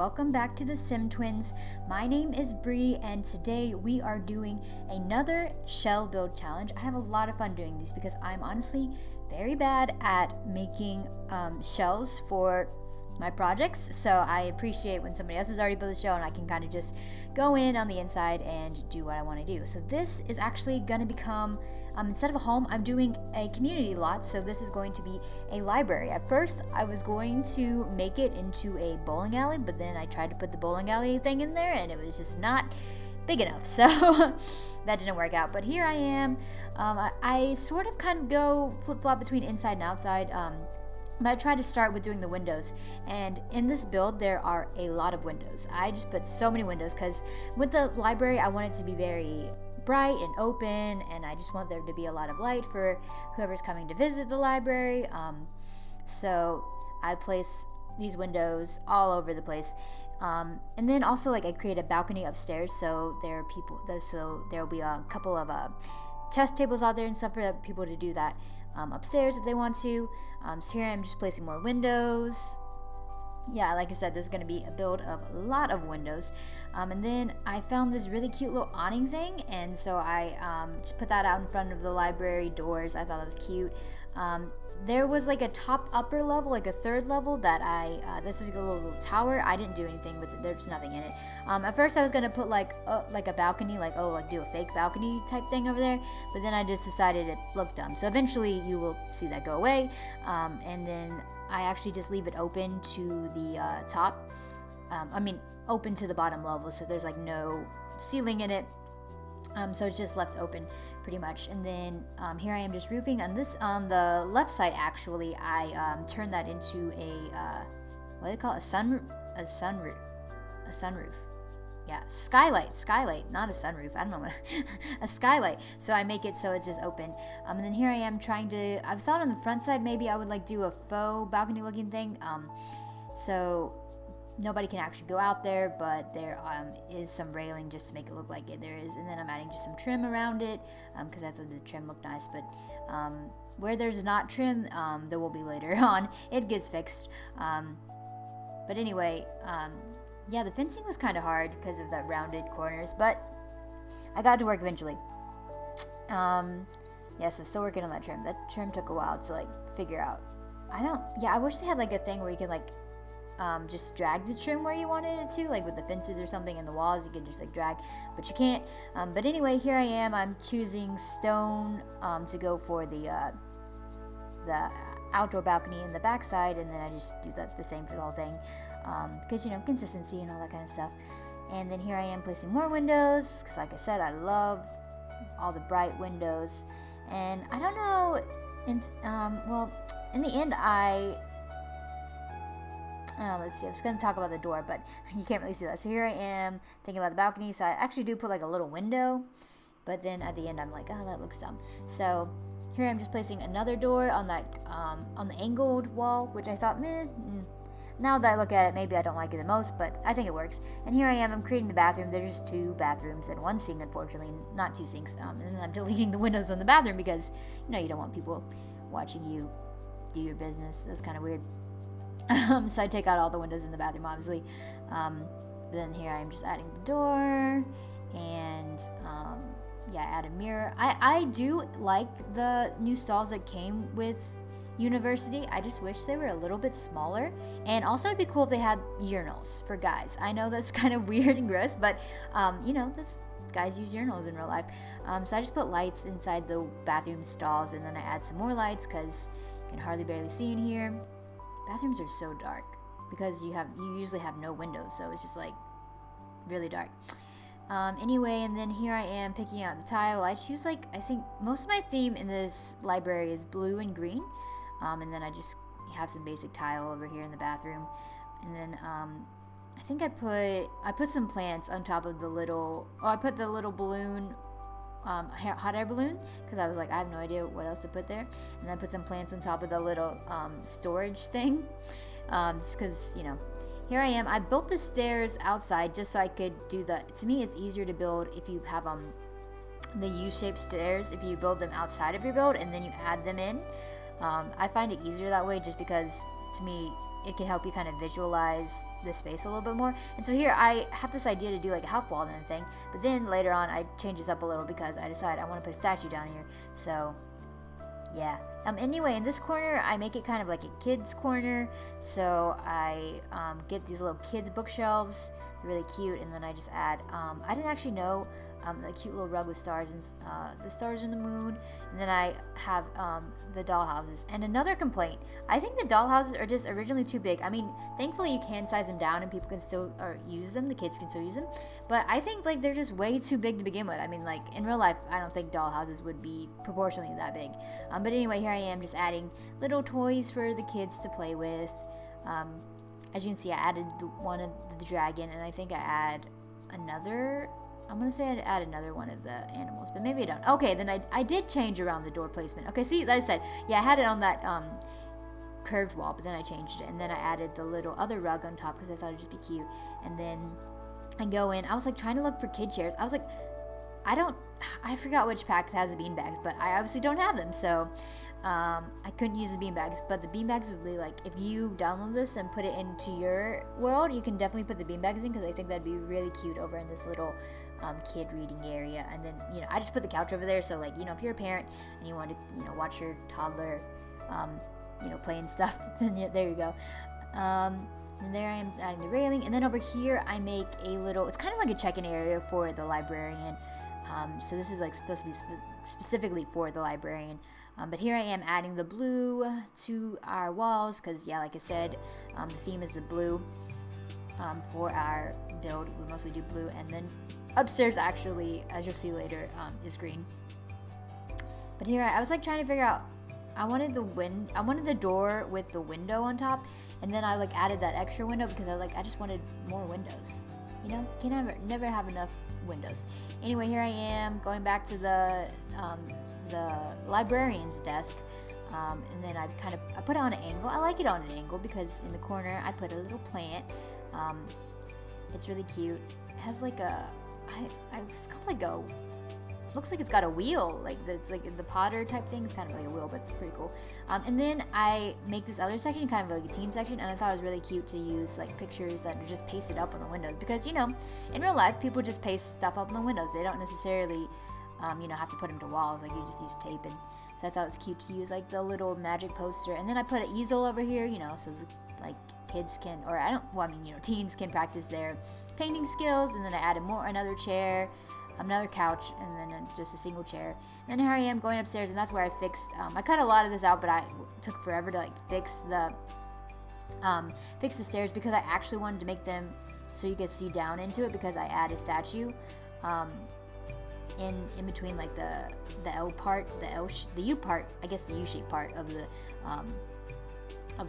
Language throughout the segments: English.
welcome back to the Sim Twins. My name is Bree, and today we are doing another shell build challenge. I have a lot of fun doing these because I'm honestly very bad at making shells for my projects, so I appreciate when somebody else has already built a shell and I can kind of just go in on the inside and do what I want to do. So this is actually going to become, instead of a home, I'm doing a community lot, so this is going to be a library. At first, I was going to make it into a bowling alley, but then I tried to put the bowling alley thing in there and it was just not big enough, so that didn't work out. But here I am. I sort of kind of go flip-flop between inside and outside. But I try to start with doing the windows, and in this build there are a lot of windows. I just put so many windows because with the library I want it to be very bright and open, and I just want there to be a lot of light for whoever's coming to visit the library. So I place these windows all over the place, and then also like I create a balcony upstairs, so there will be a couple of chess tables out there and stuff for people to do that upstairs if they want to. So here I'm just placing more windows. Yeah, like I said, this is going to be a build of a lot of windows. And then I found this really cute little awning thing, and so I just put that out in front of the library doors. I thought that was cute. There was like a upper level, like a third level that this is a little tower. I didn't do anything with it. There's nothing in it. At first I was gonna put like a balcony, like do a fake balcony type thing over there, but then I just decided it looked dumb. So eventually you will see that go away. And then I actually just leave it open to the top. Open to the bottom level, so there's like no ceiling in it. So it's just left open pretty much. And then here I am just roofing on the left side. Actually, I turned that into a what do they call it? A sunroof. Yeah, skylight, not a sunroof. I don't know what a skylight. So I make it so it's just open. And then here I am I've thought on the front side maybe I would like do a faux balcony looking thing. So nobody can actually go out there, but there is some railing just to make it look like there is. And then I'm adding just some trim around it because I thought the trim looked nice. But where there's not trim, there will be later on. It gets fixed. But anyway, yeah, the fencing was kind of hard because of the rounded corners, but I got it to work eventually. Yes, I'm still working on that trim. That trim took a while to like figure out. I wish they had like a thing where you could like just drag the trim where you wanted it to, like with the fences or something and the walls, you can just like drag, but you can't. But anyway, here I am. I'm choosing stone to go for the outdoor balcony in the backside, and then I just do the same for the whole thing because consistency and all that kind of stuff. And then here I am placing more windows because, like I said, I love all the bright windows. And I don't know, in the end let's see, I was going to talk about the door, but you can't really see that. So here I am thinking about the balcony. So I actually do put like a little window, but then at the end I'm like, oh, that looks dumb. So here I'm just placing another door on that on the angled wall, which I thought, now that I look at it, maybe I don't like it the most, but I think it works. And here I am, I'm creating the bathroom. There's just 2 bathrooms and 1 sink, unfortunately, not 2 sinks. And I'm deleting the windows on the bathroom because, you don't want people watching you do your business. That's kind of weird. So I take out all the windows in the bathroom, obviously. Then here I am just adding the door, and add a mirror. I do like the new stalls that came with University. I just wish they were a little bit smaller, and also it'd be cool if they had urinals for guys. I know that's kind of weird and gross, but that's guys use urinals in real life. So I just put lights inside the bathroom stalls, and then I add some more lights because you can barely see in here. Bathrooms are so dark because you usually have no windows, so it's just like really dark. Anyway, and then here I am picking out the tile. I choose I think most of my theme in this library is blue and green, and then I just have some basic tile over here in the bathroom, and then I think I put some plants on top of the little. I put the little balloon. Hot air balloon because I was like, I have no idea what else to put there, and then I put some plants on top of the little storage thing, just because here I am. I built the stairs outside just so I could do to me it's easier to build if you have the U-shaped stairs, if you build them outside of your build and then you add them in. I find it easier that way just because to me, it can help you kind of visualize the space a little bit more. And so here I have this idea to do like a half wall and thing, but then later on I change this up a little because I decide I want to put a statue down here. So yeah. Anyway, in this corner, I make it kind of like a kid's corner. So I get these little kids bookshelves, they're really cute, and then I just add. I didn't actually know a cute little rug with stars and the stars and the moon. And then I have the dollhouses. And another complaint, I think the dollhouses are just originally too big. I mean, thankfully you can size them down and people can still use them. The kids can still use them. But I think like they're just way too big to begin with. I mean, like in real life, I don't think dollhouses would be proportionally that big. But anyway, here I am just adding little toys for the kids to play with. As you can see, I added one of the dragon, and I think I add another. I'm going to say I'd add another one of the animals, but maybe I don't. Okay, then I did change around the door placement. Okay, see, like I said, yeah, I had it on that curved wall, but then I changed it. And then I added the little other rug on top because I thought it'd just be cute. And then I go in. I was like trying to look for kid chairs. I was like, I forgot which pack has the beanbags, but I obviously don't have them. So I couldn't use the beanbags, but the beanbags would be like, if you download this and put it into your world, you can definitely put the beanbags in because I think that'd be really cute over in this little kid reading area. And then, I just put the couch over there. So like, if you're a parent and you want to, watch your toddler, playing stuff, then there you go. And there I am adding the railing. And then over here, I make a little, it's kind of like a check-in area for the librarian. So this is like supposed to be specifically for the librarian. But here I am adding the blue to our walls because, yeah, like I said, the theme is the blue for our build. We mostly do blue. And then upstairs, actually, as you'll see later, is green. But here I was like trying to figure out, I wanted the door with the window on top. And then I like added that extra window because I just wanted more windows. You can never have enough windows. Anyway, here I am going back to the librarian's desk, and then I put it on an angle. I like it on an angle because in the corner I put a little plant. It's really cute. It has like it's called like a, looks like it's got a wheel, like that's like the Potter type thing. It's kind of like a wheel, but it's pretty cool. And then I make this other section kind of like a teen section, and I thought it was really cute to use like pictures that are just pasted up on the windows because in real life people just paste stuff up on the windows. They don't necessarily have to put them to walls, like you just use tape. And so I thought it was cute to use like the little magic poster. And then I put an easel over here, so like kids can, teens can practice their painting skills. And then I added another chair, another couch, and then just a single chair. And then here I am going upstairs, and that's where I fixed, I cut a lot of this out, but I took forever to like fix the stairs because I actually wanted to make them so you could see down into it because I added a statue in between like the L part, the U part, I guess the U-shaped part of the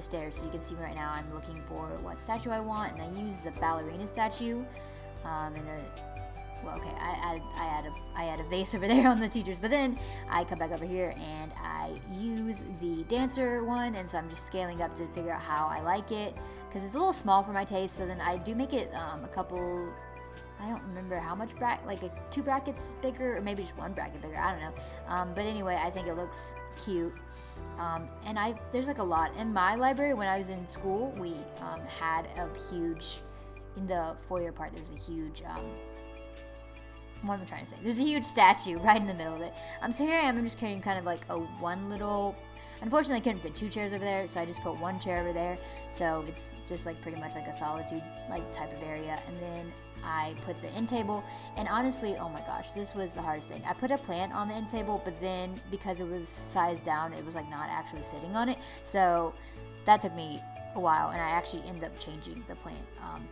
stairs. So you can see right now I'm looking for what statue I want, and I use the ballerina statue. I add a vase over there on the teachers, but then I come back over here and I use the dancer one, and so I'm just scaling up to figure out how I like it because it's a little small for my taste. So then I do make it a couple, I don't remember how much like 2 brackets bigger, or maybe just 1 bracket bigger, I don't know. But anyway, I think it looks cute. And there's like a lot in my library. When I was in school, we had a huge, in the foyer part, there's a huge what am I trying to say? There's a huge statue right in the middle of it. So here I am. I'm just carrying kind of like one little. Unfortunately, I couldn't fit 2 chairs over there, so I just put 1 chair over there. So it's just like pretty much like a solitude like type of area. And then I put the end table. And honestly, oh my gosh, this was the hardest thing. I put a plant on the end table, but then because it was sized down, it was like not actually sitting on it. So that took me a while, and I actually ended up changing the plant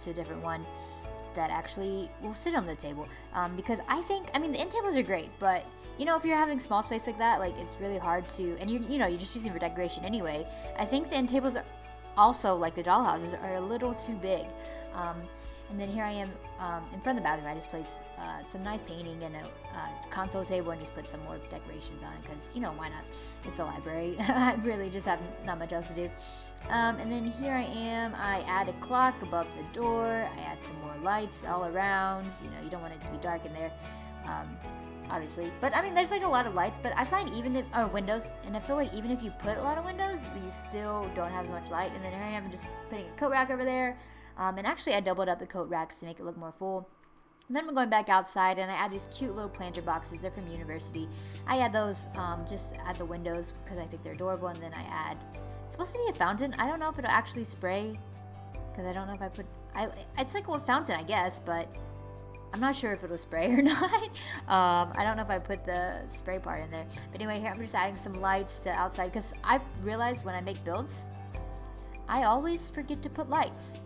to a different one that actually will sit on the table, because the end tables are great, but if you're having small space like that, like it's really hard to, and you're just using for decoration anyway. I think the end tables are also, like the dollhouses, are a little too big. And then here I am in front of the bathroom. I just placed some nice painting and a console table and just put some more decorations on it because, why not? It's a library. I really just have not much else to do. And then here I am. I add a clock above the door. I add some more lights all around. You don't want it to be dark in there. Um, Obviously, but I mean, there's like a lot of lights, but I find even if windows, and I feel like even if you put a lot of windows, you still don't have as much light. And then here I am just putting a coat rack over there, and actually I doubled up the coat racks to make it look more full. And then I'm going back outside, and I add these cute little planter boxes. They're from University. I add those just at the windows because I think they're adorable. And then I add, it's supposed to be a fountain. I don't know if it'll actually spray, because I don't know if I put, it's like a fountain, I guess, but I'm not sure if it'll spray or not. I don't know if I put the spray part in there. But anyway, here I'm just adding some lights to outside, because I've realized when I make builds, I always forget to put lights.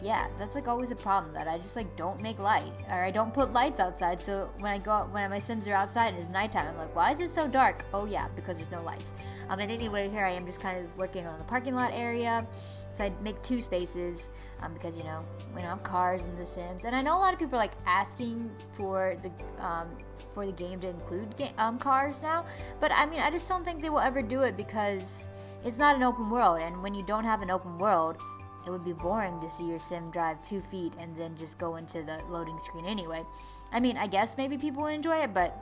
Yeah, that's like always a problem, that I just like don't make light, or I don't put lights outside. So when my Sims are outside and it's nighttime, I'm like, why is it so dark? Oh yeah, because there's no lights. And anyway, here I am just kind of working on the parking lot area. So I make 2 spaces, because you know, we don't have cars in The Sims, and I know a lot of people are like asking for the game to include cars now. But I mean, I just don't think they will ever do it, because it's not an open world, and when you don't have an open world, it would be boring to see your sim drive 2 feet and then just go into the loading screen anyway. I mean, I guess maybe people would enjoy it, but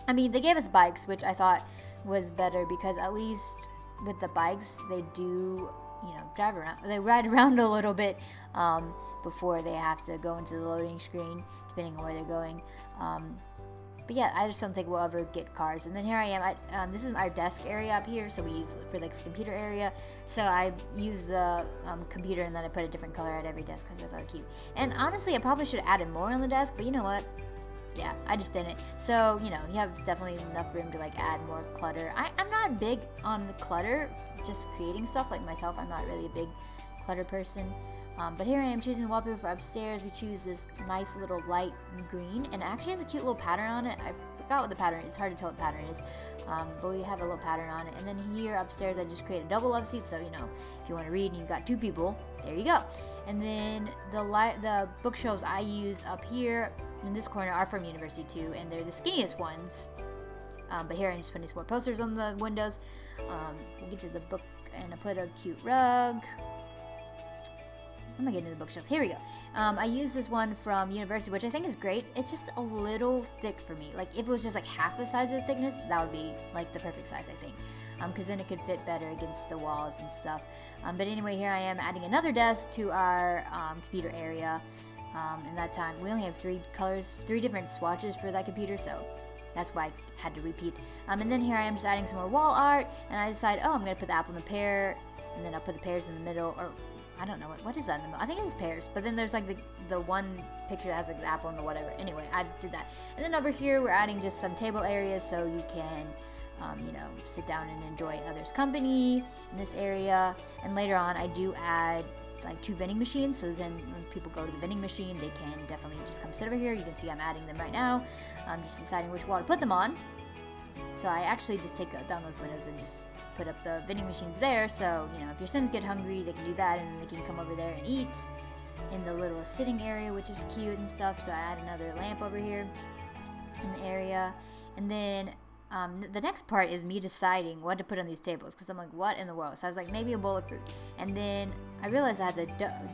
I mean, they gave us bikes, which I thought was better, because at least with the bikes, they do, you know, drive around. They ride around a little bit before they have to go into the loading screen, depending on where they're going. But yeah, I just don't think we'll ever get cars. And then here I am. This is our desk area up here, so we use for like the computer area. So I use the computer, and then I put a different color at every desk because I thought it cute. And honestly, I probably should have added more on the desk, but you know what? Yeah, I just didn't. So, you know, you have definitely enough room to like add more clutter. I'm not big on clutter, just creating stuff like myself. I'm not really a big clutter person. But here I am choosing the wallpaper for upstairs. We choose this nice little light green, and it actually has a cute little pattern on it. I forgot what the pattern is. It's hard to tell what the pattern is, but we have a little pattern on it. And then here upstairs, I just create a double love seat, so you know, if you want to read and you've got 2 people, there you go. And then the bookshelves I use up here in this corner are from University too, and they're the skinniest ones. But here I'm just putting some more posters on the windows. We'll get to the book, and I put a cute rug. I'm not getting to the bookshelves. Here we go. I use this one from University, which I think is great. It's just a little thick for me. Like, if it was just like half the size of the thickness, that would be like the perfect size, I think. Because then it could fit better against the walls and stuff. But anyway, here I am adding another desk to our computer area. And that time, we only have 3 different swatches for that computer, so that's why I had to repeat. And then here I am just adding some more wall art, and I decide, I'm going to put the apple and the pear, and then I'll put the pears in the middle, or I don't know, what is that in the middle? I think it's pears, but then there's like the one picture that has like the apple and the whatever. Anyway, I did that. And then over here, we're adding just some table areas so you can, you know, sit down and enjoy others' company in this area. And later on, I do add like 2 vending machines, so then when people go to the vending machine, they can definitely just come sit over here. You can see I'm adding them right now. I'm just deciding which wall to put them on. So I actually just take down those windows and just put up the vending machines there. So, you know, if your Sims get hungry, they can do that, and then they can come over there and eat in the little sitting area, which is cute and stuff. So I add another lamp over here in the area. And then the next part is me deciding what to put on these tables, because I'm like, what in the world? So I was like, maybe a bowl of fruit. And then I realized I had the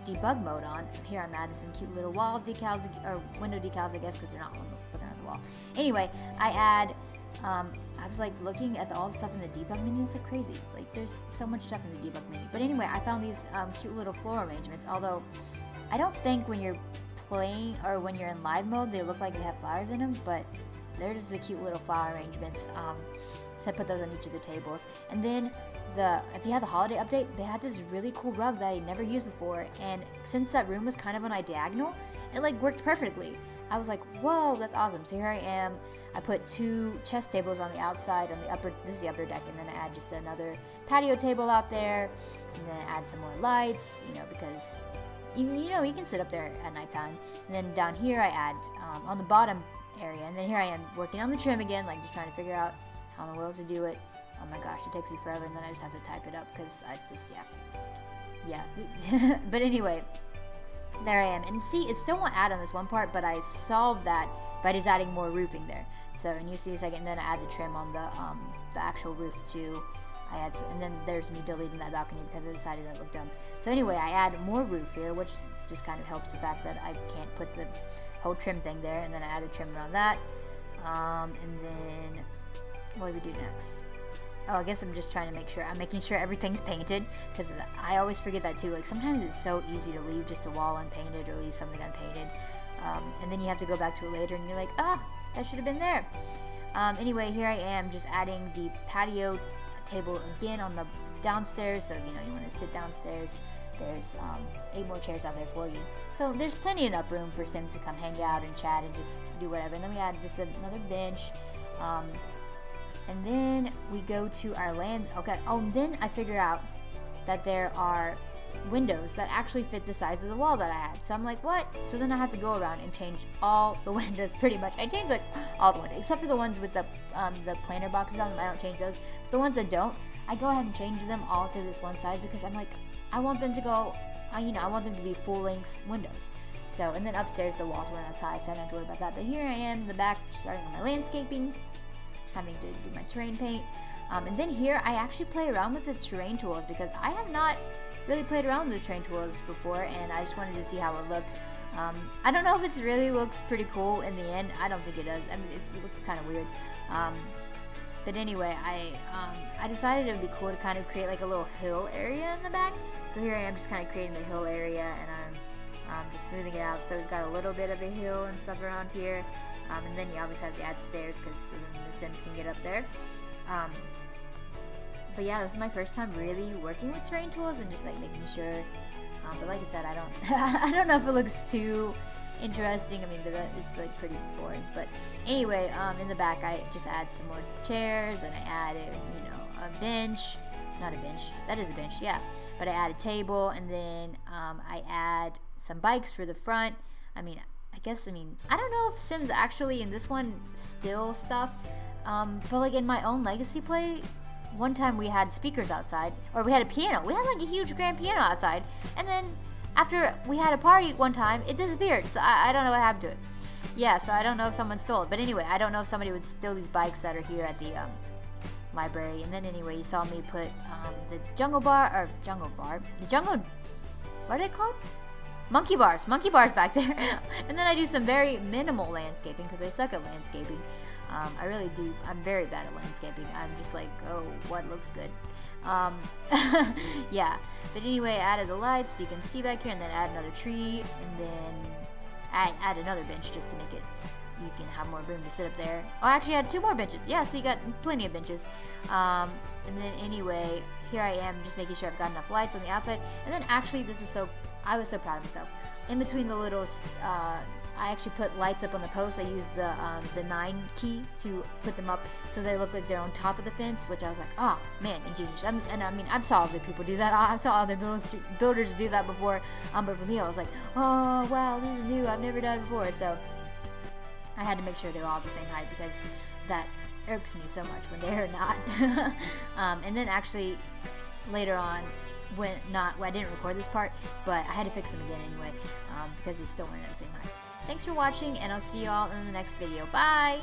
debug mode on. Here I'm adding some cute little wall decals, or window decals, I guess, because they're not on the wall. Anyway, I add, I was like looking at all the stuff in the debug menu. It's like crazy. Like, there's so much stuff in the debug menu. But anyway, I found these cute little floral arrangements, although I don't think when you're playing or when you're in live mode they look like they have flowers in them, but they're just the cute little flower arrangements. So I put those on each of the tables. And then if you have the holiday update, they had this really cool rug that I never used before, and since that room was kind of on a diagonal, it like worked perfectly. I was like, whoa, that's awesome. So here I am. I put 2 chess tables on the outside, on the upper, this is the upper deck, and then I add just another patio table out there, and then add some more lights, you know, because you know, you can sit up there at nighttime. And then down here I add on the bottom area, and then here I am working on the trim again, like just trying to figure out how in the world to do it. Oh my gosh, it takes me forever, and then I just have to type it up because I just, yeah. But anyway, there I am. And see, it still won't add on this one part, but I solved that by just adding more roofing there. So, and you see a second, and then I add the trim on the actual roof too. And then there's me deleting that balcony because I decided that looked dumb. So anyway, I add more roof here, which just kind of helps the fact that I can't put the whole trim thing there, and then I add the trim around that. And then what do we do next? Oh, I guess I'm just trying to make sure. I'm making sure everything's painted, because I always forget that too. Like, sometimes it's so easy to leave just a wall unpainted or leave something unpainted. And then you have to go back to it later and you're like, that should have been there. Anyway, here I am just adding the patio table again on the downstairs. So, you want to sit downstairs. There's 8 more chairs out there for you. So there's plenty enough room for Sims to come hang out and chat and just do whatever. And then we add just another bench. And then we go to our land. Okay. Oh, and then I figure out that there are windows that actually fit the size of the wall that I had. So I'm like, what? So then I have to go around and change all the windows pretty much. I change like all the windows, except for the ones with the planter boxes on them. I don't change those. But the ones that don't, I go ahead and change them all to this one size, because I'm like, I want them to go, I want them to be full length windows. So, and then upstairs the walls weren't as high, so I don't have to worry about that. But here I am in the back, starting on my landscaping, having to do my terrain paint. And then here I actually play around with the terrain tools, because I have not really played around with the terrain tools before, and I just wanted to see how it looked. I don't know if it really looks pretty cool in the end. I don't think it does. I mean, it looks kind of weird. But anyway, I decided it would be cool to kind of create like a little hill area in the back. So here I am just kind of creating the hill area, and I'm just smoothing it out. So we've got a little bit of a hill and stuff around here. And then you obviously have to add stairs, because so then the Sims can get up there. But yeah, this is my first time really working with terrain tools and just like making sure. But like I said, I don't know if it looks too interesting. I mean, it's like pretty boring. But anyway, in the back I just add some more chairs, and I added a bench. Not a bench. That is a bench, yeah. But I add a table, and then I add some bikes for the front. I don't know if Sims actually in this one steal stuff. But like in my own Legacy play, one time we had speakers outside, or we had a piano. We had like a huge grand piano outside, and then after we had a party one time, it disappeared. So I don't know what happened to it. Yeah, so I don't know if someone stole it. But anyway, I don't know if somebody would steal these bikes that are here at the library. And then anyway, you saw me put the what are they called? Monkey bars back there. And then I do some very minimal landscaping, because I suck at landscaping. I'm very bad at landscaping. I'm just like, what looks good? Yeah. But anyway, I added the lights so you can see back here, and then add another tree, and then add another bench just to make it, you can have more room to sit up there. Oh, I actually had 2 more benches. Yeah, so you got plenty of benches. And then anyway, here I am just making sure I've got enough lights on the outside. And then actually I was so proud of myself. In between the little, I actually put lights up on the post. I used the 9 key to put them up so they look like they're on top of the fence, which I was like, oh man, ingenious. I've saw other people do that. I saw other builders do that before. But for me, I was like, oh wow, this is new. I've never done it before. So I had to make sure they were all the same height, because that irks me so much when they're not. And then actually later on, I didn't record this part, but I had to fix them again anyway, because they still weren't at the same height. Thanks for watching, and I'll see you all in the next video. Bye!